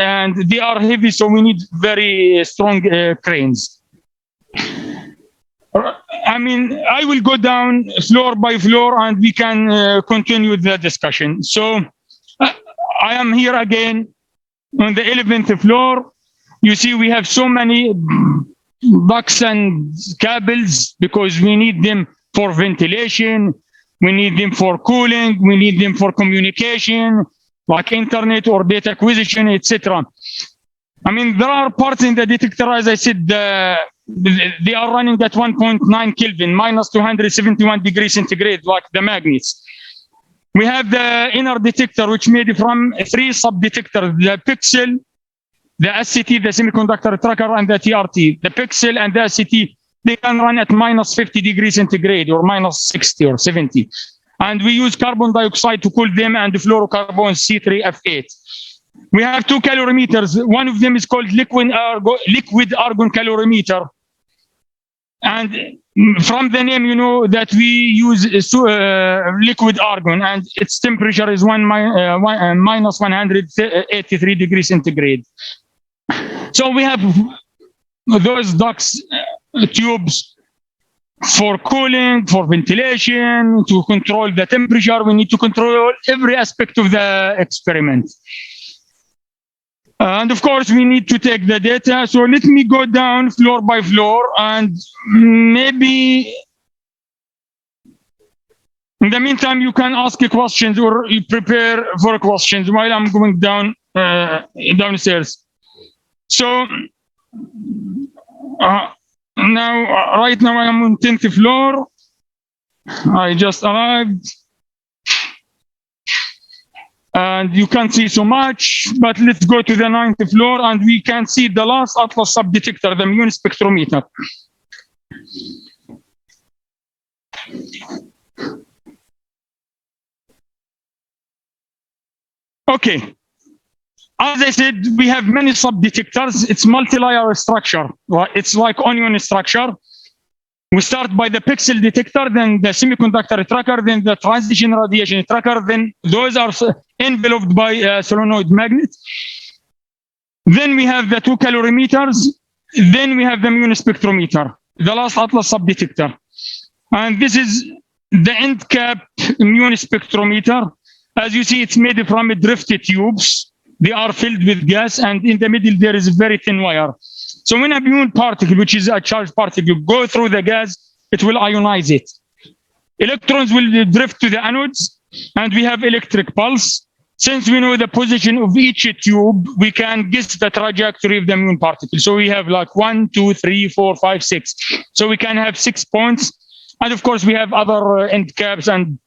and they are heavy, so we need very strong cranes. I mean, I will go down floor by floor and we can continue the discussion. So I am here again on the 11th floor. You see, we have so many ducts and cables because we need them for ventilation, we need them for cooling, we need them for communication, like internet or data acquisition, etc. I mean, there are parts in the detector, as I said, they are running at 1.9 Kelvin, minus 271 degrees centigrade, like the magnets. We have the inner detector, which made from 3 sub-detectors, the pixel, the SCT, the semiconductor tracker, and the TRT. The pixel and the SCT, they can run at minus 50 degrees centigrade or minus 60 or 70. And we use carbon dioxide to cool them and fluorocarbon C3F8. We have 2 calorimeters. One of them is called liquid argon calorimeter. And from the name, you know that we use liquid argon, and its temperature is minus 183 degrees centigrade. So we have those ducts, tubes for cooling, for ventilation, to control the temperature. We need to control every aspect of the experiment. And of course, we need to take the data. So let me go down floor by floor, and maybe in the meantime, you can ask questions or you prepare for questions while I'm going down downstairs. So right now I am on 10th floor. I just arrived. And you can't see so much, but let's go to the 9th floor and we can see the last Atlas sub-detector, the muon spectrometer. Okay. As I said, we have many sub-detectors. It's multi-layer structure. It's like onion structure. We start by the pixel detector, then the semiconductor tracker, then the transition radiation tracker, then those are enveloped by a solenoid magnet. Then we have the 2 calorimeters. Then we have the muon spectrometer, the last Atlas sub-detector. And this is the end cap muon spectrometer. As you see, it's made from drifted tubes. They are filled with gas, and in the middle there is a very thin wire. So when a muon particle, which is a charged particle, go through the gas, it will ionize it. Electrons will drift to the anodes, and we have electric pulse. Since we know the position of each tube, we can guess the trajectory of the muon particle. So we have like 1, 2, 3, 4, 5, 6. So we can have 6 points. And of course, we have other end caps, and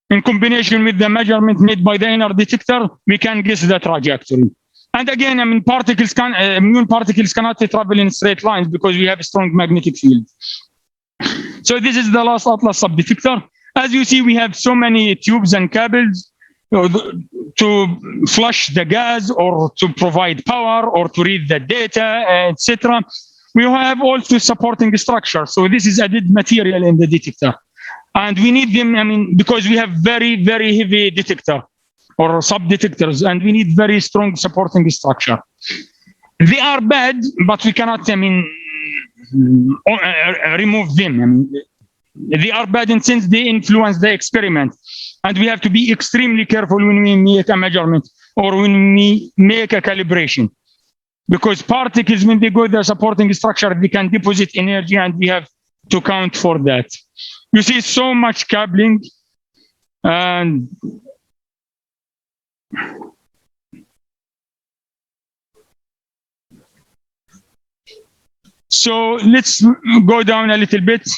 in combination with the measurement made by the inner detector, we can guess the trajectory. And again, I mean, muon particles cannot travel in straight lines because we have a strong magnetic field. So this is the last Atlas sub-detector. As you see, we have so many tubes and cables to flush the gas or to provide power or to read the data, etc. We have also supporting structure. So this is added material in the detector. And we need them, I mean, because we have very, very heavy detector or sub-detectors, and we need very strong supporting structure. They are bad, but we cannot, I mean, remove them. I mean, they are bad in sense they influence the experiment. And we have to be extremely careful when we make a measurement or when we make a calibration. Because particles, when they go the supporting structure, they can deposit energy, and we have to count for that. You see so much cabling, and so let's go down a little bit.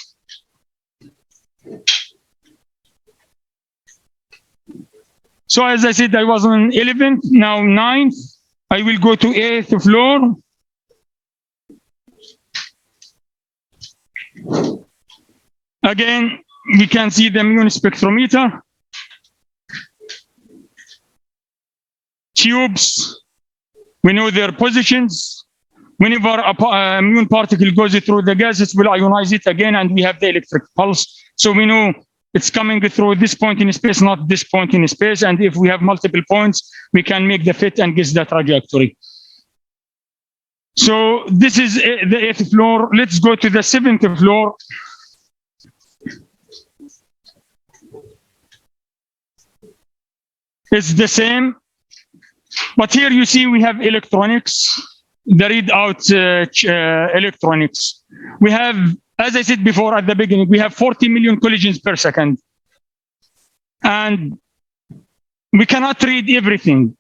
So as I said, I was on 11th, now 9th. I will go to 8th floor. Again, we can see the muon spectrometer. Tubes, we know their positions. Whenever a muon particle goes through the gas, it will ionize it again, and we have the electric pulse. So we know it's coming through this point in space, not this point in space. And if we have multiple points, we can make the fit and guess the trajectory. So this is the 8th floor. Let's go to the 7th floor. It's the same, but here you see we have electronics, the readout electronics. We have, as I said before at the beginning, we have 40 million collisions per second. And we cannot read everything.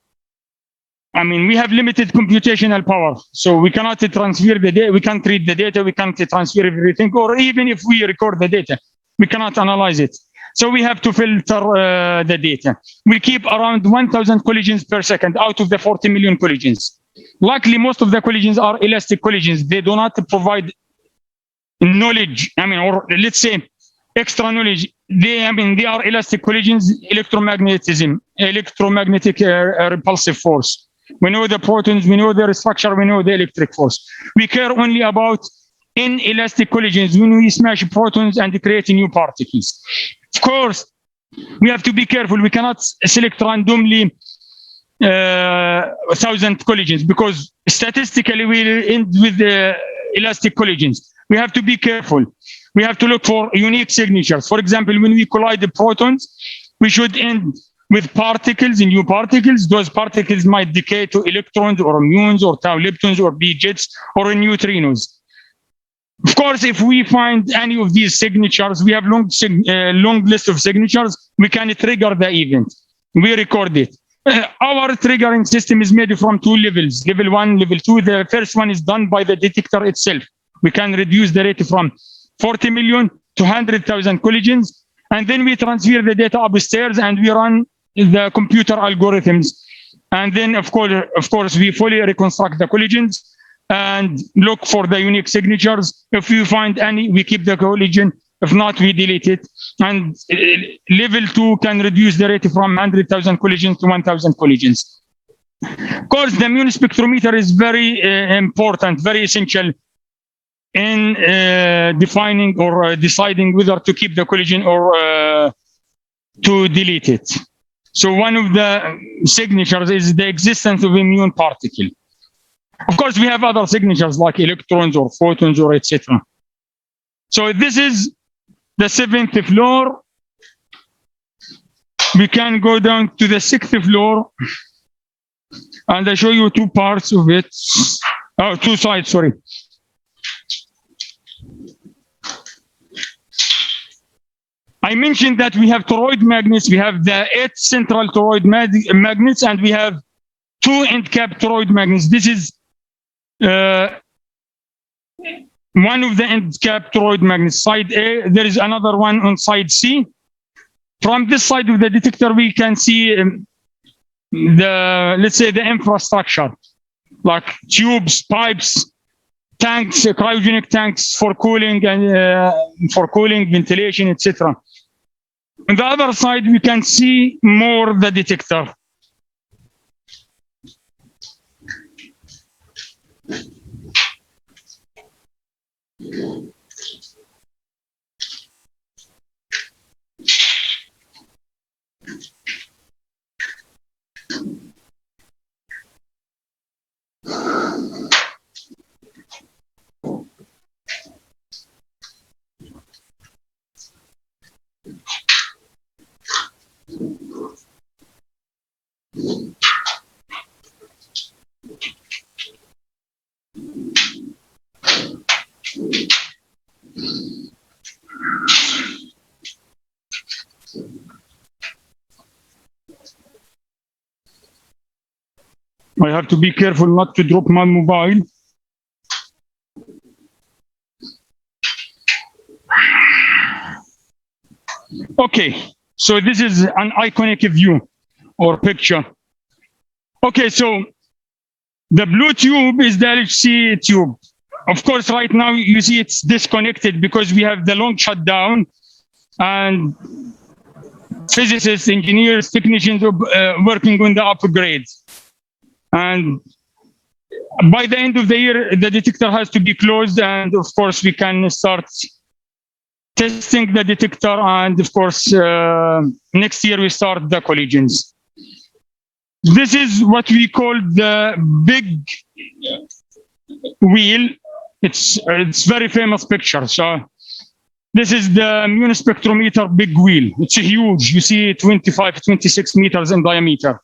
I mean, we have limited computational power, so we cannot transfer the data, we can't read the data, we can't transfer everything, or even if we record the data, we cannot analyze it. So we have to filter the data. We keep around 1,000 collisions per second out of the 40 million collisions. Luckily, most of the collisions are elastic collisions. They do not provide knowledge, I mean, or let's say extra knowledge. They are elastic collisions, electromagnetic repulsive force. We know the protons, we know their structure, we know the electric force. We care only about inelastic collisions when we smash protons and create new particles. Of course, we have to be careful. We cannot select randomly 1,000 collisions because statistically we will end with the elastic collisions. We have to be careful. We have to look for unique signatures. For example, when we collide the protons, we should end with particles, new particles. Those particles might decay to electrons or muons or tau leptons or B jets or neutrinos. Of course, if we find any of these signatures, we have long list of signatures, we can trigger the event. We record it. Our triggering system is made from 2 levels, level 1, level 2. The first one is done by the detector itself. We can reduce the rate from 40 million to 100,000 collisions. And then we transfer the data upstairs and we run the computer algorithms. And then, of course, we fully reconstruct the collisions and look for the unique signatures. If we find any, we keep the collision. If not, we delete it. And level 2 can reduce the rate from 100,000 collisions to 1,000 collisions. Of course, the Muon spectrometer is very important, very essential in defining or deciding whether to keep the collision or to delete it. So one of the signatures is the existence of a muon particle. Of course, we have other signatures like electrons or photons or etc. So this is the 7th floor. We can go down to the 6th floor and I show you 2 parts of it. Oh, 2 sides, sorry. I mentioned that we have toroid magnets. We have the 8 central toroid magnets and we have 2 end cap toroid magnets. This is one of the end cap toroid magnets, side A. There is another one on side C. From this side of the detector, we can see let's say the infrastructure, like tubes, pipes, tanks, cryogenic tanks for cooling and ventilation, etc. On the other side, we can see more the detector. I have to be careful not to drop my mobile. Okay, so this is an iconic view or picture. Okay, so the blue tube is the LHC tube. Of course, right now you see it's disconnected because we have the long shutdown and physicists, engineers, technicians working on the upgrades. And by the end of the year, the detector has to be closed, and of course, we can start testing the detector, and of course, next year we start the collisions. This is what we call the big wheel. It's very famous picture. So this is the Immune Spectrometer big wheel. It's huge. You see 25, 26 meters in diameter.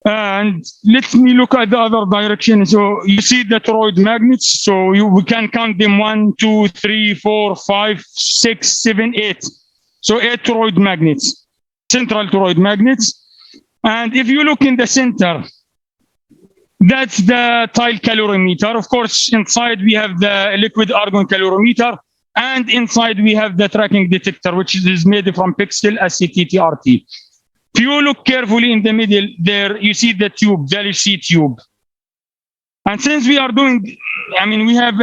And let me look at the other direction. So you see the toroid magnets. So we can count them 1, 2, 3, 4, 5, 6, 7, 8. So 8 toroid magnets, central toroid magnets. And if you look in the center, that's the tile calorimeter. Of course, inside we have the liquid argon calorimeter, and inside we have the tracking detector, which is made from pixel SCTTRT. If you look carefully in the middle there, you see the tube, the LHC tube. And since we are doing, we have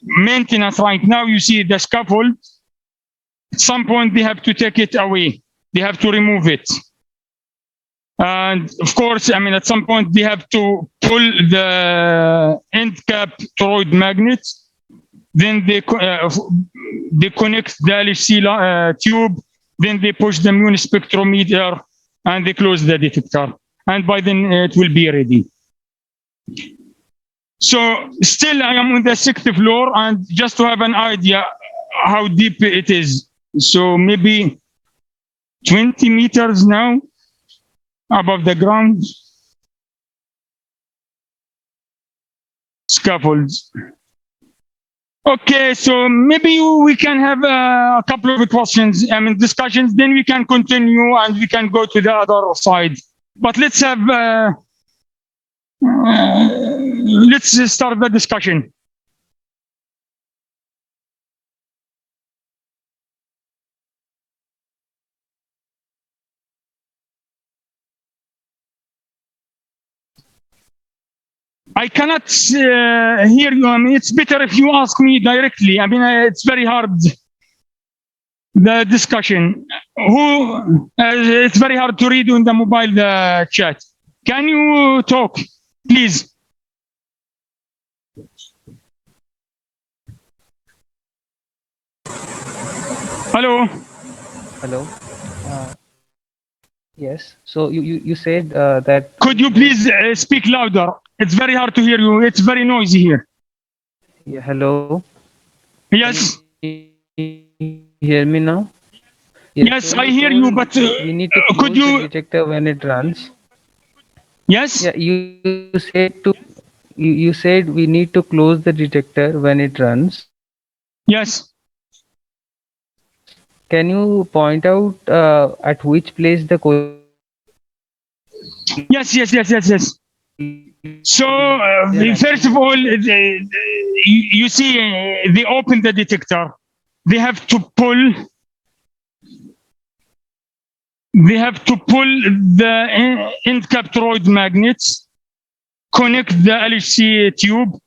maintenance right now, you see the scaffold. At some point, they have to take it away. They have to remove it. And of course, at some point, they have to pull the end cap toroid magnet. Then they connect the LHC tube. Then they push the Immune Spectrometer, and they close the detector. And by then, it will be ready. So still, I am on the 6th floor, and just to have an idea how deep it is. So maybe 20 meters now above the ground. Scaffolds. Okay, so maybe we can have a couple of questions, discussions, then we can continue and we can go to the other side. But let's have, let's start the discussion. I cannot hear you. It's better if you ask me directly. It's very hard, the discussion. It's very hard to read on the mobile chat. Can you talk, please? Hello? Hello. Yes. So you said that. Could you please speak louder? It's very hard to hear you. It's very noisy here. Yeah, hello. Yes. Can you hear me now? Yes, so I hear you, but we need to close the detector when it runs. Yes. Yeah, you said to. You said we need to close the detector when it runs. Yes. Can you point out at which place the Yes. So first of all, you see, they open the detector. They have to pull. They have to pull the end cap toroid magnets, connect the LHC tube.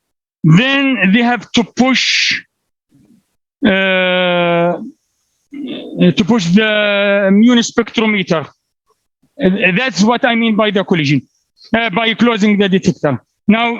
Then they have to push the Immune Spectrometer. That's what I mean by the collision, by closing the detector. Now,